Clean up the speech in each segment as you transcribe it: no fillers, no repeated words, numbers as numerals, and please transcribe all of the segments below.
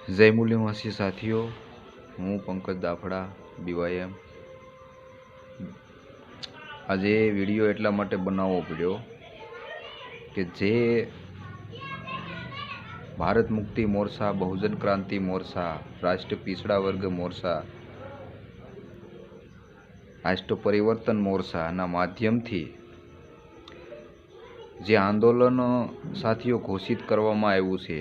જય મૂલ્યવાસી સાથીઓ, હું પંકજ દાફડા BYM। આજે વિડીયો એટલા માટે બનાવવો પડ્યો કે જે ભારત મુક્તિ મોરચા, બહુજન ક્રાંતિ મોરચા, રાષ્ટ્ર પીછડા વર્ગ મોરચા, રાષ્ટ્ર પરિવર્તન મોરચાના માધ્યમથી જે આંદોલન સાથીઓ ઘોષિત કરવામાં આવ્યું છે,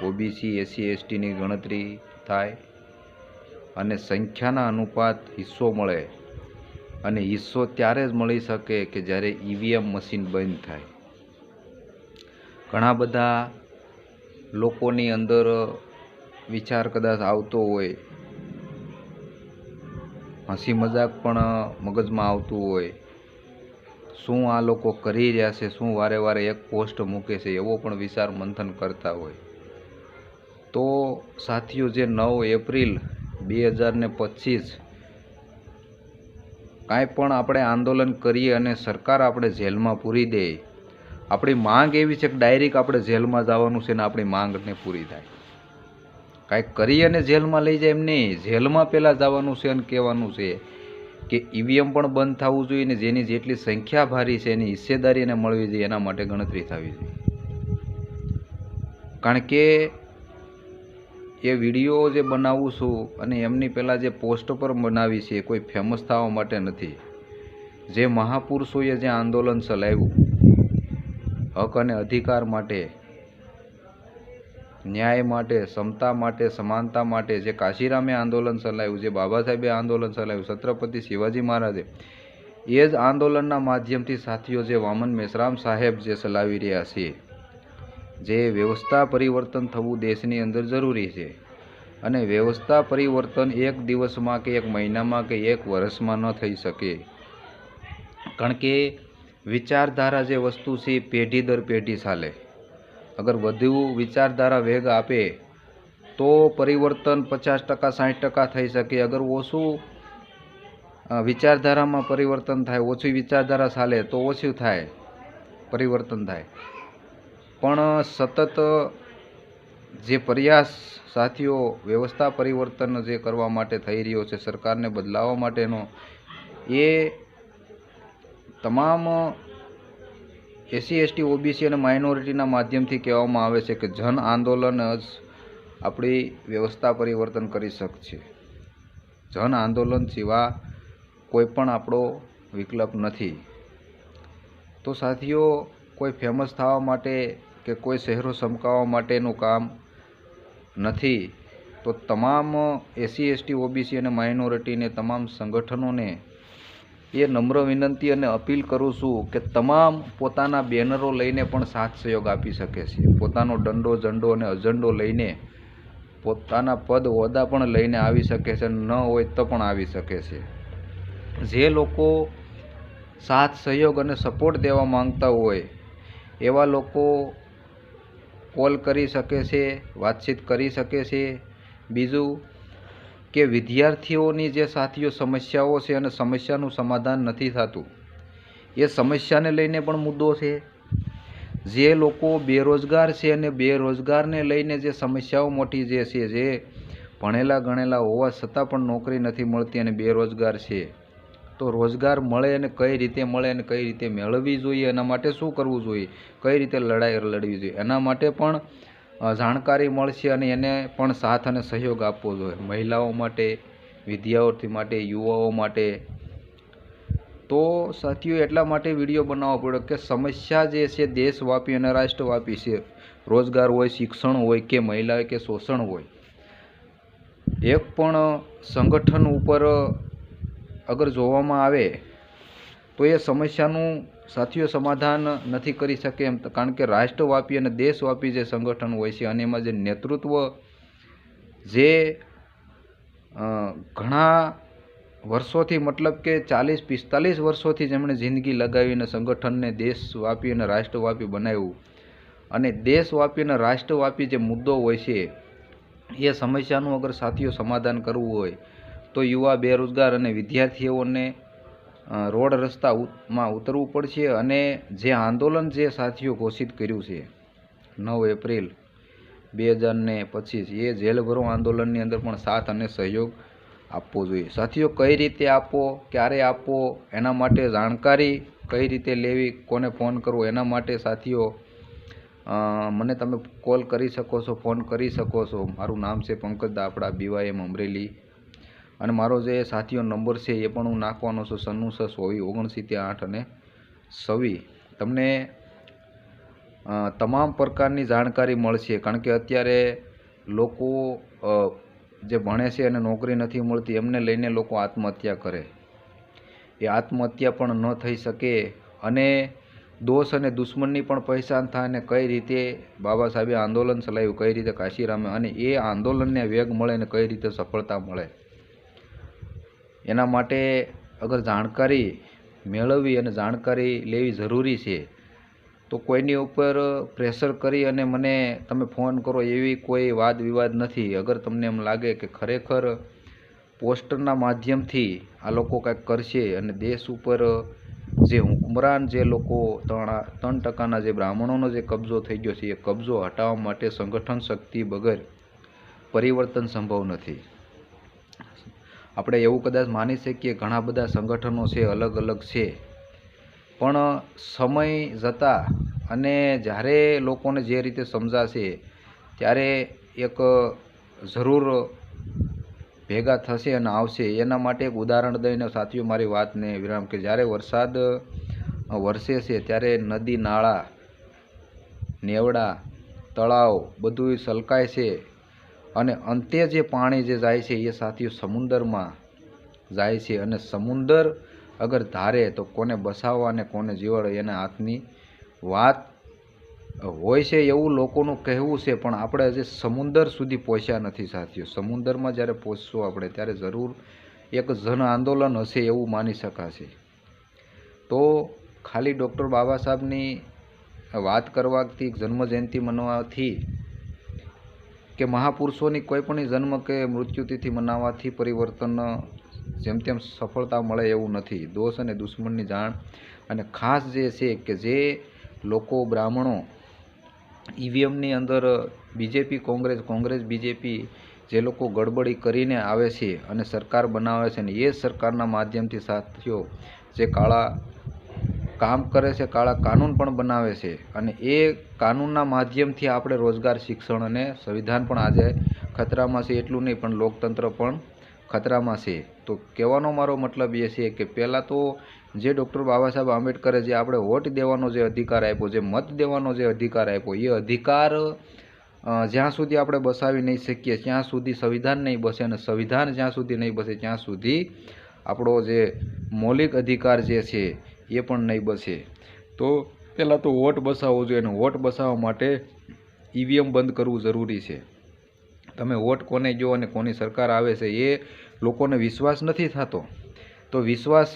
OBC SC ST ની ગણતરી થાય અને સંખ્યાના અનુપાત હિસ્સો મળે, અને હિસ્સો ત્યારે જ મળી શકે કે જ્યારે EVM મશીન બંધ થાય। ઘણા બધા લોકોની અંદર વિચાર કદાચ આવતો હોય, હસી મજાક પણ મગજમાં આવતું હોય, શું આ લોકો કરી રહ્યા છે, શું વારે વારે એક પોસ્ટ મૂકે છે, એવો પણ વિચાર મંથન કરતા હોય તો સાથીઓ, જે 9 એપ્રિલ 2025 કાંઈ પણ આપણે આંદોલન કરીએ અને સરકાર આપણે જેલમાં પૂરી દે, આપણી માંગ એવી છે કે ડાયરેક્ટ આપણે જેલમાં જવાનું છે ને આપણી માંગને પૂરી થાય। કાંઈક કરી અને જેલમાં લઈ જાય એમ નહીં, જેલમાં પહેલાં જવાનું છે અને કહેવાનું છે કે EVM પણ બંધ થવું જોઈએ ને જેની જેટલી સંખ્યા ભારી છે એની હિસ્સેદારી એને મળવી જોઈએ, એના માટે ગણતરી થવી જોઈએ। કારણ કે એ વિડીયો જે બનાવું છું અને એમની પહેલાં જે પોસ્ટ પર બનાવી છે, કોઈ ફેમસ થવા માટે નથી। જે મહાપુરુષોએ જે આંદોલન ચલાવ્યું હક અને અધિકાર માટે, ન્યાય માટે, સમતા માટે, સમાનતા માટે, જે કાશીરામે આંદોલન ચલાવ્યું, જે બાબા સાહેબે આંદોલન ચલાવ્યું, છત્રપતિ શિવાજી મહારાજે, એ જ આંદોલનના માધ્યમથી સાથીઓ જે વામન મેશ્રામ સાહેબ જે ચલાવી રહ્યા છે, જે વ્યવસ્થા પરિવર્તન થવું દેશની અંદર જરૂરી છે, અને વ્યવસ્થા પરિવર્તન એક દિવસમાં કે એક મહિનામાં કે એક વર્ષમાં ન થઈ શકે। કારણ કે વિચારધારા જે વસ્તુ છે એ પેઢી દર પેઢી ચાલે। અગર વધુ વિચારધારા વેગ આપે તો પરિવર્તન 50% 60% થઈ શકે। અગર ઓછું વિચારધારામાં પરિવર્તન થાય, ઓછી વિચારધારા ચાલે તો ઓછું થાય, પરિવર્તન થાય। પણ સતત જે પ્રયાસ સાથીઓ વ્યવસ્થા પરિવર્તન જે કરવા માટે થઈ રહ્યો છે, સરકારને બદલાવવા માટેનો, એ તમામ SC ST OBC અને માઇનોરિટીના માધ્યમથી કહેવામાં આવે છે કે જન આંદોલન જ આપણી વ્યવસ્થા પરિવર્તન કરી શકશે। જન આંદોલન સિવાય કોઈ પણ આપણો વિકલ્પ નથી। તો સાથીઓ, કોઈ ફેમસ થવા માટે કે કોઈ શહેરો ચમકાવવા માટેનું કામ નથી। તો તમામ SC ST OBC અને માઇનોરિટીને, તમામ સંગઠનોને એ નમ્ર વિનંતી અને અપીલ કરું છું કે તમામ પોતાના બેનરો લઈને પણ સાથ સહયોગ આપી શકે છે, પોતાનો દંડો, ઝંડો અને અજંડો લઈને, પોતાના પદ હોદ્દા પણ લઈને આવી શકે છે, ન હોય તો પણ આવી શકે છે। જે લોકો સાથ સહયોગ અને સપોર્ટ દેવા માંગતા હોય એવા લોકો કોલ કરી શકે છે, વાતચીત કરી શકે છે। બીજું કે વિદ્યાર્થીઓની જે સાથીઓ સમસ્યાઓ છે અને સમસ્યાનું સમાધાન નથી થતું, એ સમસ્યાને લઈને પણ મુદ્દો છે। જે લોકો બેરોજગાર છે અને બેરોજગારને લઈને જે સમસ્યાઓ મોટી જે છે, જે ભણેલા ગણેલા હોવા છતાં પણ નોકરી નથી મળતી અને બેરોજગાર છે, તો રોજગાર મળે અને કઈ રીતે મળે અને કઈ રીતે મેળવવી જોઈએ, એના માટે શું કરવું જોઈએ, કઈ રીતે લડાઈ લડવી જોઈએ, એના માટે પણ જાણકારી મળશે અને એને પણ સાથ અને સહયોગ આપવો જોઈએ। મહિલાઓ માટે, વિદ્યાર્થી માટે, યુવાઓ માટે। તો સાથીઓ, એટલા માટે વિડીયો બનાવવો પડ્યો કે સમસ્યા જે છે દેશવ્યાપી અને રાષ્ટ્રવ્યાપી છે। રોજગાર હોય, શિક્ષણ હોય કે મહિલા હોય કે શોષણ હોય, એક પણ સંગઠન ઉપર અગર જોવામાં આવે તો એ સમસ્યાનું સાથીઓ સમાધાન નથી કરી શકે એમ। કારણ કે રાષ્ટ્રવ્યાપી અને દેશવ્યાપી જે સંગઠન હોય છે અને એમાં જે નેતૃત્વ જે ઘણા વર્ષોથી, મતલબ કે 40-45 વર્ષોથી જેમણે જિંદગી લગાવીને સંગઠનને દેશવ્યાપી અને રાષ્ટ્રવ્યાપી બનાવ્યું, અને દેશવ્યાપી અને રાષ્ટ્રવ્યાપી જે મુદ્દો હોય છે એ સમસ્યાનું અગર સાથીઓ સમાધાન કરવું હોય તો યુવા, બેરોજગાર અને વિદ્યાર્થીઓને રોડ રસ્તામાં ઉતરવું પડશે। અને જે આંદોલન જે સાથીઓ ઘોષિત કર્યું છે 9 એપ્રિલ 2025 એ જેલ ભરો આંદોલનની અંદર પણ સાથ અને સહયોગ આપવો જોઈએ। સાથીઓ, કઈ રીતે આપવો, ક્યારે આપવો, એના માટે જાણકારી કઈ રીતે લેવી, કોને ફોન કરવો, એના માટે સાથીઓ મને તમે કોલ કરી શકો છો, ફોન કરી શકો છો। મારું નામ છે પંકજ દાપડા, BYM અમરેલી, અને મારો જે સાથીઓ નંબર છે એ પણ હું નાખવાનો છું 9624 29 8 અને 26। તમને તમામ પ્રકારની જાણકારી મળશે, કારણ કે અત્યારે લોકો જે ભણે છે અને નોકરી નથી મળતી એમને લઈને લોકો આત્મહત્યા કરે, એ આત્મહત્યા પણ ન થઈ શકે અને દોષ અને દુશ્મનની પણ પહેચાન થાય, અને કઈ રીતે બાબા સાહેબે આંદોલન ચલાવ્યું, કઈ રીતે કાશીરામે, અને એ આંદોલનને વેગ મળે અને કઈ રીતે સફળતા મળે, એના માટે અગર જાણકારી મેળવવી અને જાણકારી લેવી જરૂરી છે તો કોઈની ઉપર પ્રેશર કરી અને મને તમે ફોન કરો એવી કોઈ વાદ વિવાદ નથી। અગર તમને એમ લાગે કે ખરેખર પોસ્ટરના માધ્યમથી આ લોકો કંઈક કરશે અને દેશ ઉપર જે હુકમરાન જે લોકો 3% જે બ્રાહ્મણોનો જે કબજો થઈ ગયો છે એ કબજો હટાવવા માટે સંગઠન શક્તિ વગર પરિવર્તન સંભવ નથી। આપણે એવું કદાચ માની શકીએ ઘણા બધા સંગઠનો છે, અલગ અલગ છે, પણ સમય જતાં અને જ્યારે લોકોને જે રીતે સમજાશે ત્યારે એક જરૂર ભેગા થશે અને આવશે। એના માટે એક ઉદાહરણ દઈને સાથીઓ મારી વાતને વિરામ કે જ્યારે વરસાદ વરસે છે ત્યારે નદી નાળા નેવડા તળાવ બધું છલકાય છે અને અંતે જે પાણી જે જાય છે એ સાથીઓ સમુદ્રમાં જાય છે, અને સમુદ્ર અગર ધારે તો કોને બસાવવા અને કોને જીવાડે એના હાથની વાત હોય છે એવું લોકોનું કહેવું છે। પણ આપણે હજી સમુદ્ર સુધી પહોંચ્યા નથી સાથીઓ। સમુદ્રમાં જ્યારે પહોંચશું આપણે ત્યારે જરૂર એક જન આંદોલન હશે એવું માની શકાશે। તો ખાલી ડૉક્ટર બાબા સાહેબની વાત કરવાથી, જન્મજયંતિ મનાવવાથી કે મહાપુરુષોની કોઈ પણ જન્મ કે મૃત્યુતિથિ મનાવવાથી પરિવર્તન જેમ તેમ સફળતા મળે એવું નથી। દોષ અને દુશ્મનની જાણ, અને ખાસ જે છે કે જે લોકો બ્રાહ્મણો EVMની અંદર બીજેપી કોંગ્રેસ બીજેપી જે લોકો ગડબડી કરીને આવે છે અને સરકાર બનાવે છે, અને એ સરકારના માધ્યમથી સાથીઓ જે કાળા કામ કરે છે, કાળા કાનૂન પણ બનાવે છે, અને એ કાનૂનના માધ્યમથી આપણે રોજગાર, શિક્ષણ અને સંવિધાન પણ આજે ખતરામાં છે। એટલું નહીં પણ લોકતંત્ર પણ ખતરામાં છે। તો કહેવાનો મારો મતલબ એ છે કે પહેલાં તો જે ડૉક્ટર બાબા સાહેબ આંબેડકરે જે આપણે વોટ દેવાનો જે અધિકાર આપ્યો, જે મત દેવાનો જે અધિકાર આપ્યો, એ અધિકાર જ્યાં સુધી આપણે બસાવી નહીં શકીએ ત્યાં સુધી સંવિધાન નહીં બસે, અને સંવિધાન જ્યાં સુધી નહીં બસે ત્યાં સુધી આપણો જે મૌલિક અધિકાર જે છે એ પણ નહીં બસે। તો પહેલાં તો વોટ બસાવવો જોઈએ, અને વોટ બસાવવા માટે EVM બંધ કરવું જરૂરી છે। તમે વોટ કોને ગયો અને કોની સરકાર આવે છે એ લોકોને વિશ્વાસ નથી થતો, તો વિશ્વાસ